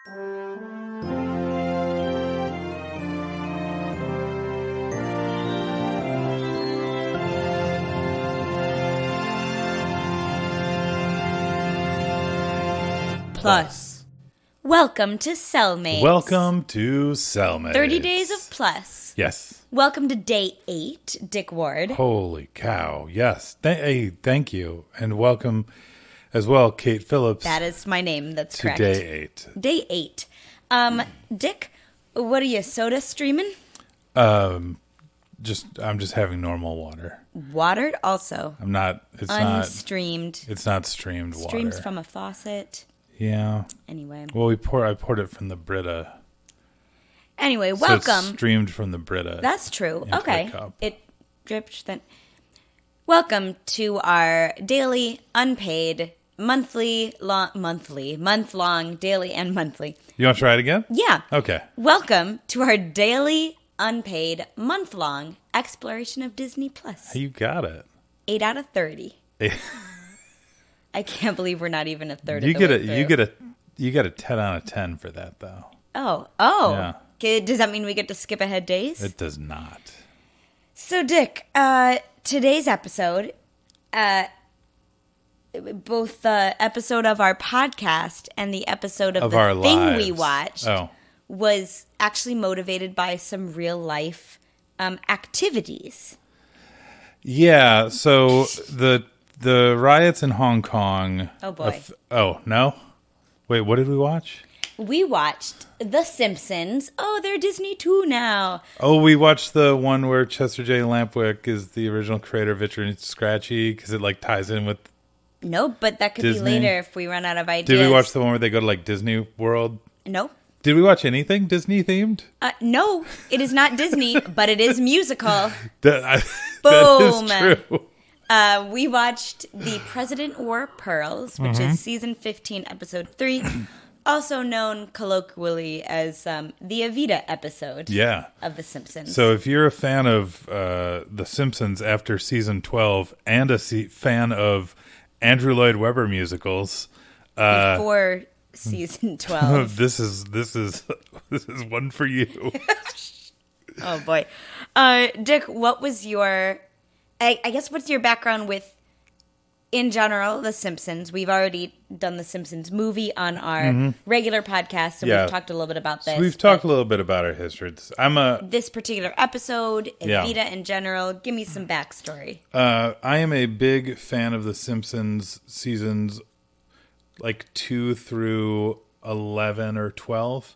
Plus. Welcome to Cellmates. Welcome to Cellmates. 30 days of plus. Yes. Welcome to day 8, Dick Ward. Holy cow. Yes. Thank you. And welcome as well, Kate Phillips. That is my name. That's correct. To day 8. Day 8. Dick, what are you, soda streaming? I'm just having normal water. Watered also. I'm not. It's unstreamed. It's not streamed water. Streams from a faucet. Yeah. Anyway. Well, I poured it from the Brita. Anyway, So welcome. it's streamed from the Brita. That's true. into Okay. the cup. It dripped then. Welcome to our daily, unpaid, month-long, daily, and monthly. You want to try it again? Yeah. Okay. Welcome to our daily, unpaid, month-long exploration of Disney Plus. You got it. 8 out of 30. I can't believe we're not even a third of You the get way a through. you get a 10 out of 10 for that though. Oh. Yeah. Okay, does that mean we get to skip ahead days? It does not. So, Dick, today's episode, both the episode of our podcast and the episode of the our thing lives. we watched was actually motivated by some real life activities. Yeah, so the riots in Hong Kong. Oh, boy. Oh, no? Wait, what did we watch? We watched The Simpsons. Oh, they're Disney too now. Oh, we watched the one where Chester J. Lampwick is the original creator of Itchy and Scratchy because it like ties in with No, but that could Disney. be later if we run out of ideas. Did we watch the one where they go to like Disney World? No. Did we watch anything Disney themed? No, it is not Disney, but it is musical. That Boom. is true. We watched The President Wore Pearls, which is season 15, episode 3, also known colloquially as the Evita episode of The Simpsons. So if you're a fan of The Simpsons after season 12 and a fan of Andrew Lloyd Webber musicals, before season 12. this is one for you. Oh boy. Dick, what was your I guess what's your background with in general The Simpsons? We've already done the Simpsons movie on our regular podcast, so we've talked a little bit about this. So we've talked a little bit about our history. This particular episode, Evita in general, give me some backstory. I am a big fan of The Simpsons seasons like 2 through 11 or 12.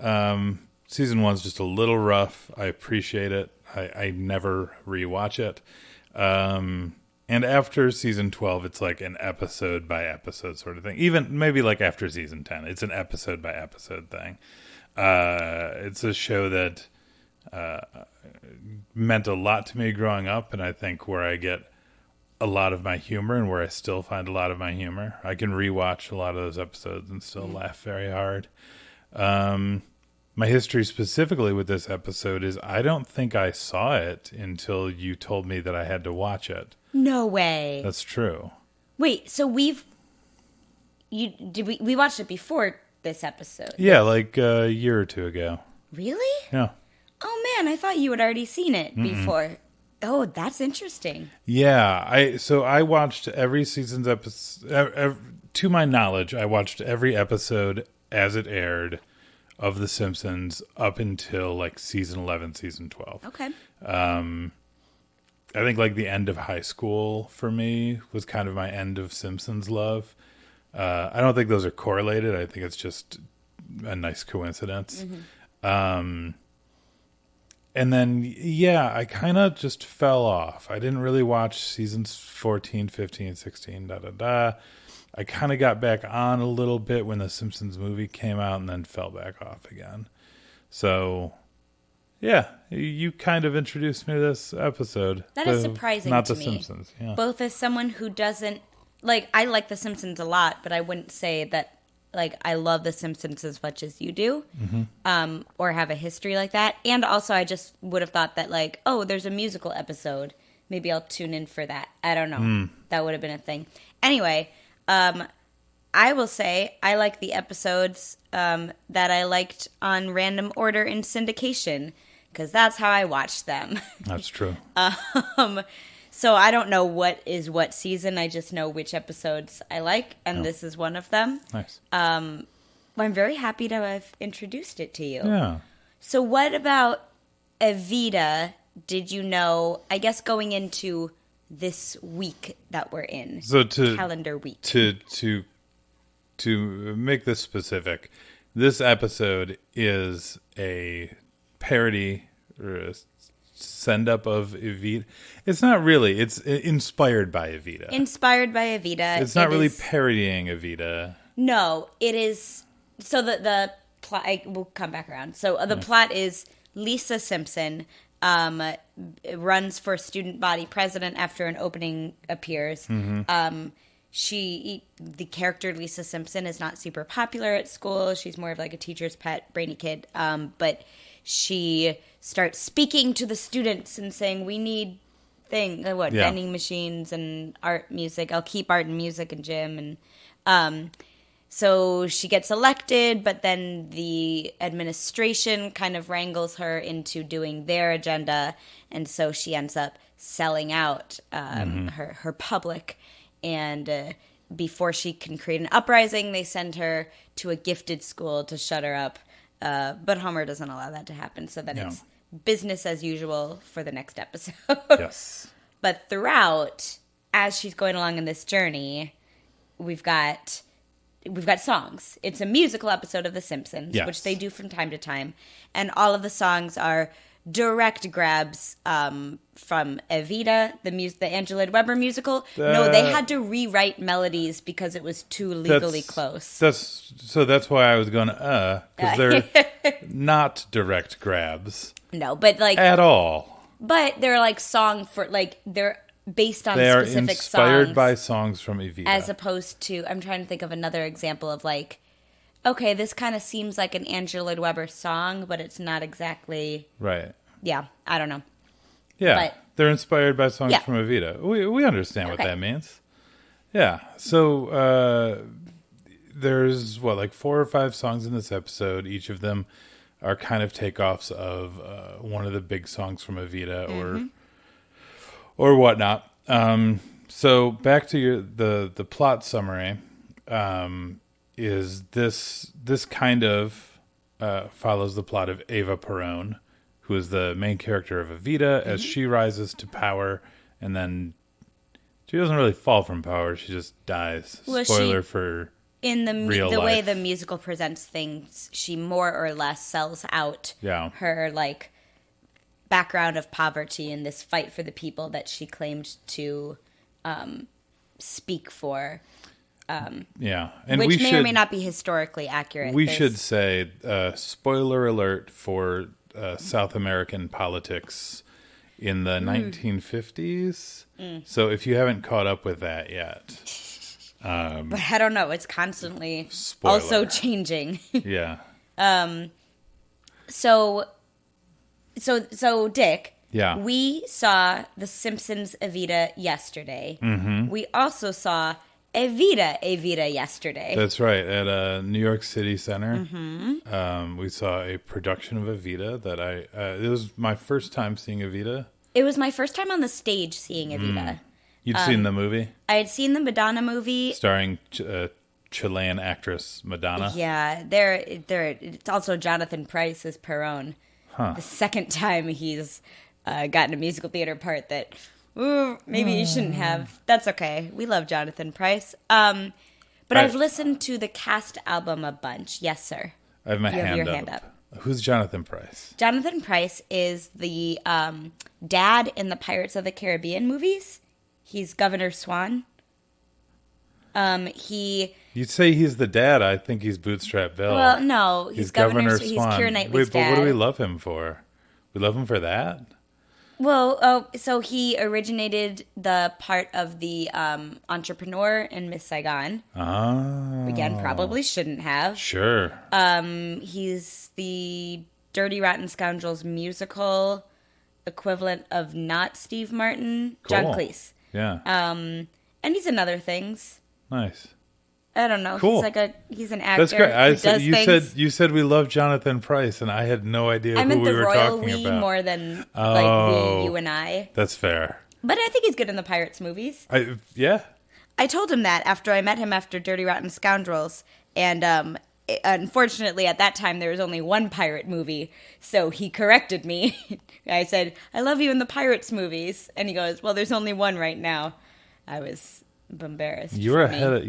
Season 1's just a little rough. I appreciate it. I never rewatch it. And after season 12, it's like an episode by episode sort of thing. Even maybe like after season 10, it's an episode by episode thing. It's a show that meant a lot to me growing up, and I think where I get a lot of my humor and where I still find a lot of my humor. I can rewatch a lot of those episodes and still laugh very hard. My history specifically with this episode is I don't think I saw it until you told me that I had to watch it. No way. That's true. Wait, so we watched it before this episode? Yeah, like a year or two ago. Really? Yeah. Oh man, I thought you had already seen it before. Oh, that's interesting. Yeah, I watched every season's episode. To my knowledge, I watched every episode as it aired of The Simpsons up until like season 11, season 12. Okay. I think like the end of high school for me was kind of my end of Simpsons love. I don't think those are correlated. I think it's just a nice coincidence. And then, yeah, I kind of just fell off. I didn't really watch seasons 14, 15, 16, I kind of got back on a little bit when the Simpsons movie came out and then fell back off again. So, yeah, you kind of introduced me to this episode. That is surprising not to the me. Simpsons, yeah. Both as someone who doesn't, like, I like The Simpsons a lot, but I wouldn't say that, like, I love The Simpsons as much as you do, or have a history like that. And also, I just would have thought that, like, oh, there's a musical episode. Maybe I'll tune in for that. I don't know. That would have been a thing. Anyway, I will say I like the episodes that I liked on random order in syndication, because that's how I watched them. That's true. So I don't know what is what season. I just know which episodes I like, and this is one of them. Nice. I'm very happy to have introduced it to you. Yeah. So what about Evita did you know, I guess going into this week that we're in, So calendar week. To make this specific, this episode is a parody or a send up of Evita. It's not really. It's inspired by Evita. Inspired by Evita. It's not really parodying Evita. No, it is. So the plot. We'll come back around. So the plot is Lisa Simpson runs for student body president after an opening appears. The character Lisa Simpson is not super popular at school. She's more of like a teacher's pet, brainy kid. But she starts speaking to the students and saying, "We need vending machines and art, music. I'll keep art and music in gym." And so she gets elected, but then the administration kind of wrangles her into doing their agenda, and so she ends up selling out her public. And before she can create an uprising, they send her to a gifted school to shut her up. But Homer doesn't allow that to happen, so then it's business as usual for the next episode. Yes. But throughout, as she's going along in this journey, we've got songs. It's a musical episode of The Simpsons, which they do from time to time. And all of the songs are direct grabs from Evita, the Angela Weber musical. No, they had to rewrite melodies because it was too legally close. That's why I was going, because they're not direct grabs. No, but like... At all. But they're like they're based on they specific songs. They are inspired by songs from Evita. As opposed to, I'm trying to think of another example of like, okay, this kind of seems like an Angela Weber song, but it's not exactly... Right. Yeah, I don't know. Yeah, but, they're inspired by songs from Evita. We understand what that means. Yeah, so there's, 4 or 5 songs in this episode. Each of them are kind of takeoffs of one of the big songs from Evita or whatnot. So back to the plot summary is this kind of follows the plot of Eva Perón, who is the main character of Evita, as she rises to power, and then she doesn't really fall from power; she just dies. Well, Spoiler for in the real life. Way the musical presents things, she more or less sells out her like background of poverty in this fight for the people that she claimed to speak for. And which may or may not be historically accurate. We should say, spoiler alert for South American politics in the 1950s. So if you haven't caught up with that yet. But I don't know. It's constantly spoiler. Also changing. Yeah. So Dick. Yeah. We saw The Simpsons Evita yesterday. We also saw Evita yesterday. That's right. At New York City Center. We saw a production of Evita that it was my first time seeing Evita. It was my first time on the stage seeing Evita. You'd seen the movie? I had seen the Madonna movie. Starring Chilean actress Madonna. Yeah. It's also Jonathan Pryce as Perón. The second time he's gotten a musical theater part that... Ooh, maybe you shouldn't have. That's okay. We love Jonathan Pryce. But I've listened to the cast album a bunch. Yes, sir. I have my hand up. Who's Jonathan Pryce? Jonathan Pryce is the dad in the Pirates of the Caribbean movies. He's Governor Swan. You'd say he's the dad. I think he's Bootstrap Bill. Well, no. He's Governor Swan. He's Keira Knightley's dad. But what do we love him for? We love him for that? Well, so he originated the part of the entrepreneur in Miss Saigon. Oh. Again, probably shouldn't have. Sure. He's the Dirty Rotten Scoundrels musical equivalent of not Steve Martin, cool. John Cleese. Yeah. And he's in other things. Nice. I don't know. Cool. He's an actor. That's great. Who does things. You said we love Jonathan Pryce, and I had no idea I who meant we the were royal talking we about. more than Oh. we, you, and I. That's fair. But I think he's good in the Pirates movies. Yeah. I told him that after I met him after Dirty Rotten Scoundrels, and unfortunately at that time there was only one pirate movie, so he corrected me. I said, "I love you in the Pirates movies," and he goes, "Well, there's only one right now." I was embarrassed. You're ahead of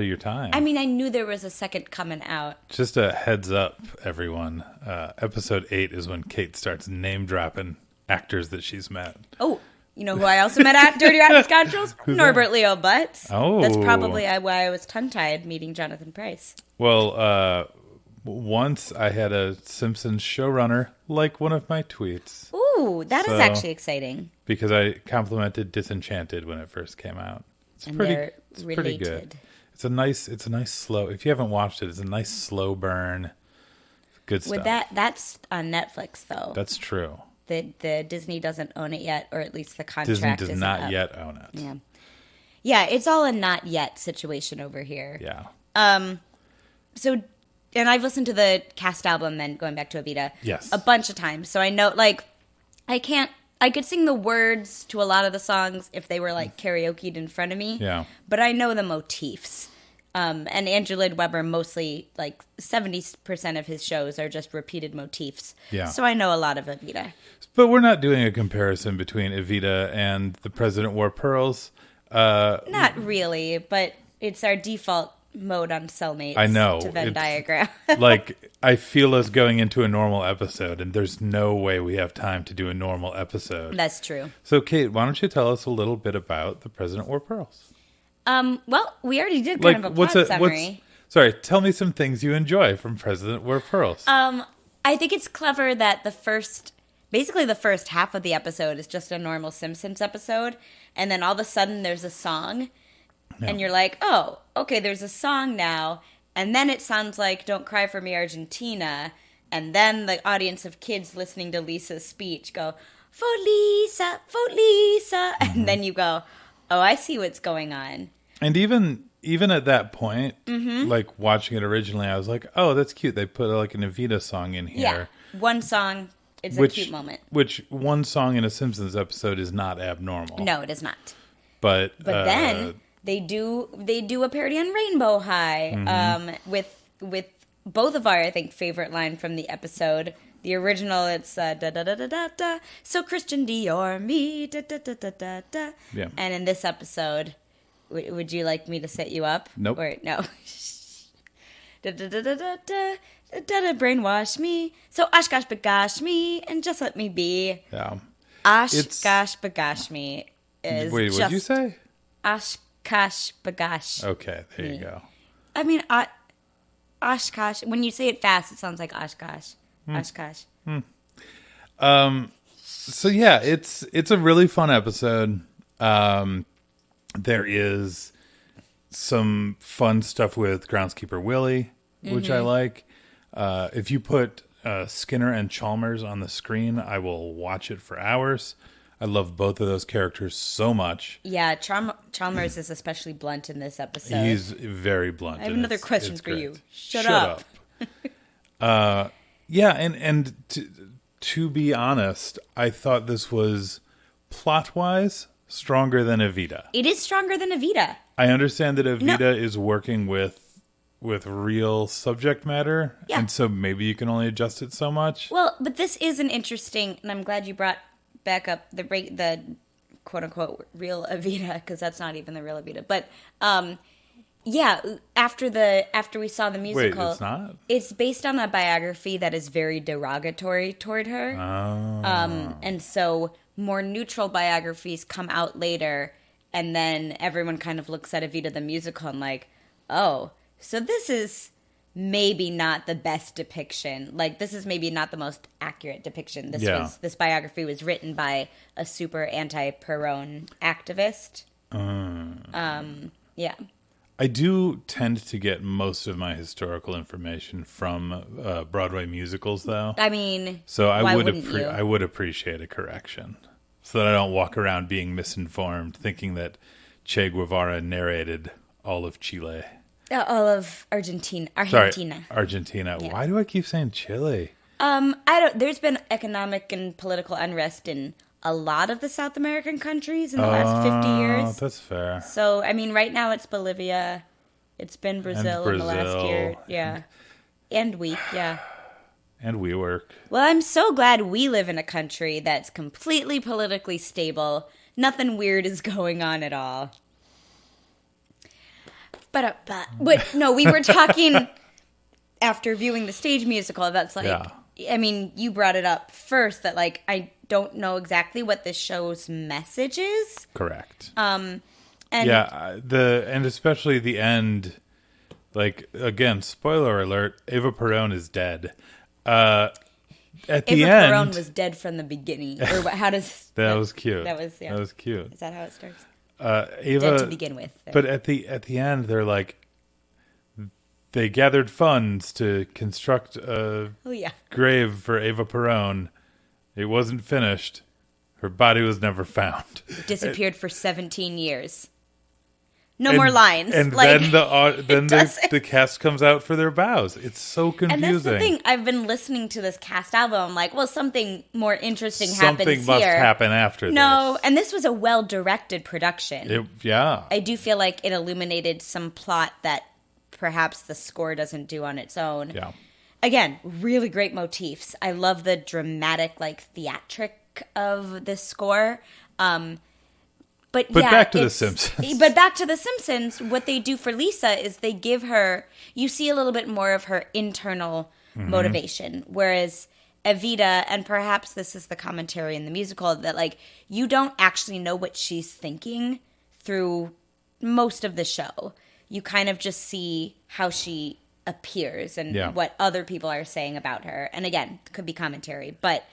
your time. I mean, I knew there was a second coming out. Just a heads up, everyone. Episode 8 is when Kate starts name dropping actors that she's met. Oh, you know who I also met at Dirty Rotten Scoundrels? Norbert Leo Butts. Oh. That's probably why I was tongue-tied meeting Jonathan Pryce. Well, once I had a Simpsons showrunner like one of my tweets. Ooh, that is actually exciting. Because I complimented Disenchanted when it first came out. It's pretty good. It's a nice slow. If you haven't watched it, it's a nice slow burn. Good stuff. That's on Netflix though. That's true. The Disney doesn't own it yet, or at least the contract Disney does not yet own it. Yeah. Yeah, it's all a not yet situation over here. Yeah. So, and I've listened to the cast album, then going back to Evita, yes, a bunch of times. So I know, I could sing the words to a lot of the songs if they were karaoke'd in front of me. Yeah. But I know the motifs. And Andrew Lloyd Webber, mostly 70% of his shows are just repeated motifs. Yeah. So I know a lot of Evita. But we're not doing a comparison between Evita and The President Wore Pearls. Not really, but it's our default mode on Cellmates. I know. To Venn diagram. I feel us going into a normal episode, and there's no way we have time to do a normal episode. That's true. So, Kate, why don't you tell us a little bit about The President Wore Pearls? Well, we already did kind of a plot summary. Sorry, tell me some things you enjoy from President Wore Pearls. I think it's clever that the first half of the episode is just a normal Simpsons episode, and then all of a sudden there's a song, and you're like, oh, okay, there's a song now, and then it sounds like Don't Cry For Me, Argentina, and then the audience of kids listening to Lisa's speech go, for Lisa, and then you go, oh, I see what's going on. And even at that point, watching it originally, I was like, oh, that's cute. They put an Evita song in here. Yeah, one song is a cute moment. Which one song in a Simpsons episode is not abnormal. No, it is not. But then they do a parody on Rainbow High with both of our, I think, favorite line from the episode. The original, it's da da da da da da. So Christian Dior, me da da da da da da. Yeah. And in this episode, would you like me to set you up? Nope. Or no. Da da da da da da da da. Brainwash me. So Oshkosh bagosh me and just let me be. Yeah. Oshkosh bagosh me is. Wait, what did you say? Oshkosh bagosh. Okay, there you go. I mean, Oshkosh. When you say it fast, it sounds like Oshkosh. Oshkosh. So yeah, it's a really fun episode. There is some fun stuff with Groundskeeper Willie, which I like. If you put Skinner and Chalmers on the screen, I will watch it for hours. I love both of those characters so much. Yeah, Chalmers is especially blunt in this episode. He's very blunt. I have another question for you. Shut up. Yeah, and to be honest, I thought this was plot-wise stronger than Evita. It is stronger than Evita. I understand that Evita is working with real subject matter, and so maybe you can only adjust it so much. Well, but this is an interesting, and I'm glad you brought back up the quote-unquote real Evita, because that's not even the real Evita. But, yeah, after we saw the musical... Wait, it's not? It's based on a biography that is very derogatory toward her. Oh. And so more neutral biographies come out later, and then everyone kind of looks at Evita the musical and like, oh, so this is maybe not the best depiction. This is maybe not the most accurate depiction. This biography was written by a super anti-Perón activist. Yeah. I do tend to get most of my historical information from Broadway musicals, though. I mean, so why wouldn't you? I would appreciate a correction, so that I don't walk around being misinformed, thinking that Che Guevara narrated all of Chile. All of Argentina. Sorry, Argentina. Yeah. Why do I keep saying Chile? There's been economic and political unrest in a lot of the South American countries in the last 50 years. That's fair. So, I mean, right now it's Bolivia. It's been Brazil in the last year. Yeah. And we, yeah. And we work. Well, I'm so glad we live in a country that's completely politically stable. Nothing weird is going on at all. But no, we were talking after viewing the stage musical. That's like, yeah. I mean, you brought it up first that like I don't know exactly what the show's message is. Correct. And and especially the end. Like again, spoiler alert: Eva Perón is dead. At the end, Eva Perón was dead from the beginning. Or how does that was cute? That was cute. Is that how it starts? Eva, dead to begin with. But at the end, they're like, they gathered funds to construct a grave for Eva Perón. It wasn't finished. Her body was never found. Disappeared for 17 years. No more lines. And like, then the cast comes out for their bows. It's so confusing. And that's the thing. I've been listening to this cast album. I'm like, well, something more interesting happens here. Something must happen after this. No, and this was a well-directed production. Yeah. I do feel like it illuminated some plot that perhaps the score doesn't do on its own. Yeah. Again, really great motifs. I love the dramatic, like, theatric of this score. But back to The Simpsons. But back to The Simpsons, what they do for Lisa is they give her, you see a little bit more of her internal motivation. Whereas Evita, and perhaps this is the commentary in the musical, that like you don't actually know what she's thinking through most of the show. You kind of just see how she appears and what other people are saying about her. And again, it could be commentary. But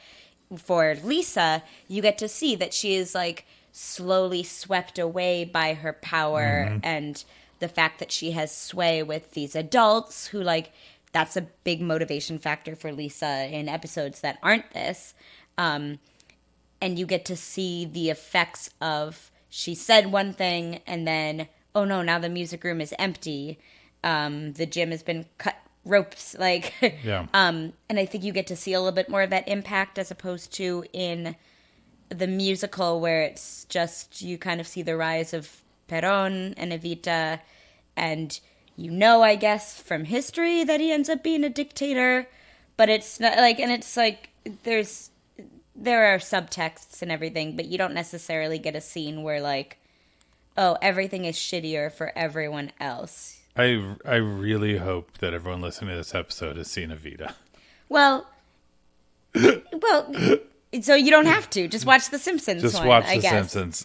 for Lisa, you get to see that she is like slowly swept away by her power and the fact that she has sway with these adults who like that's a big motivation factor for Lisa in episodes that aren't this. And you get to see the effects of she said one thing and then, oh no, now the music room is empty. The gym has been cut ropes. Like, and I think you get to see a little bit more of that impact as opposed to in the musical where it's just, you kind of see the rise of Perón and Evita, and you know, I guess, from history that he ends up being a dictator, but it's not like, and it's like, there are subtexts and everything, but you don't necessarily get a scene where like, oh, everything is shittier for everyone else. I really hope that everyone listening to this episode has seen Evita. Well, so you don't have to. Just watch The Simpsons. Just watch The Simpsons.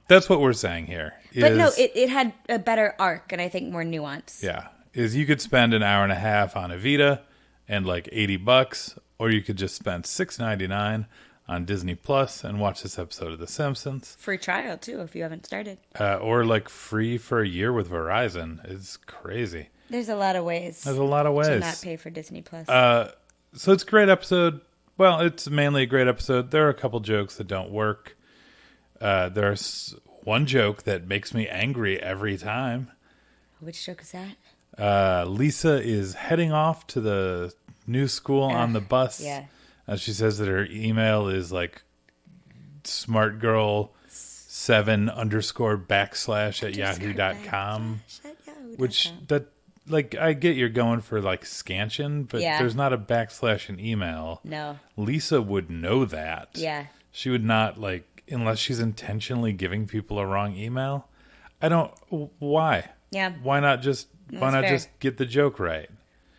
That's what we're saying here. But no, it had a better arc and I think more nuance. Yeah. Is you could spend an hour and a half on Evita and like $80, or you could just spend $6.99 on Disney Plus and watch this episode of The Simpsons. Free trial too if you haven't started. Or like free for a year with Verizon. It's crazy. There's a lot of ways. To not pay for Disney Plus. So it's a great episode. Well, it's mainly a great episode. There are a couple jokes that don't work. There's one joke that makes me angry every time. Which joke is that? Lisa is heading off to the new school on the bus. Yeah. She says that her email is like smartgirl7_/ which that, like, I get you're going for like scansion, but there's not a / in email. No. Lisa would know that. Yeah. She would not, like, unless she's intentionally giving people a wrong email. Why? Yeah. Why not just get the joke right?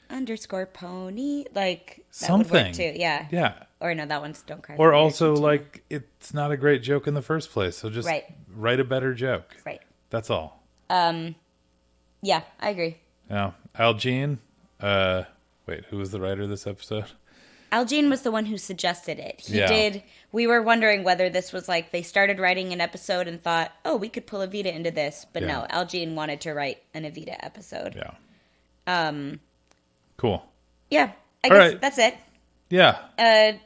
_pony, like that something would work too. Yeah. Yeah. Or no, that one's don't cry. Or also like it's not a great joke in the first place, so just write a better joke. Right. That's all. Yeah, I agree. Yeah. Al Jean, wait, who was the writer of this episode? Al Jean was the one who suggested it. We were wondering whether this was like they started writing an episode and thought, oh, we could pull Evita into this. But no, Al Jean wanted to write an Evita episode. Yeah. Cool. Yeah, I guess that's it. Yeah.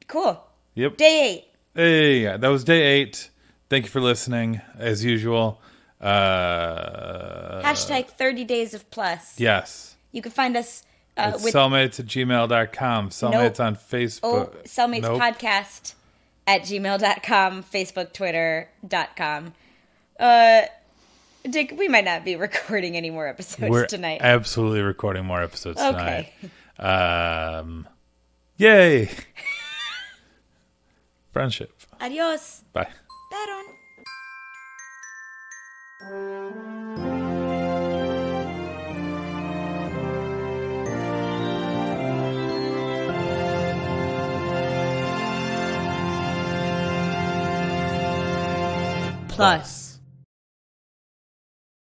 Cool. Yep. Day 8. Hey, that was day 8. Thank you for listening, as usual. Hashtag 30 days of plus. Yes. You can find us It's with cellmates@gmail.com. Cellmates on Facebook. Cellmates Nope. Podcast at gmail.com, Facebook, Twitter.com. Dick, we might not be recording any more episodes We're tonight. absolutely recording more episodes Okay. tonight. Yay. Friendship. Adios. Bye. Baron. Plus.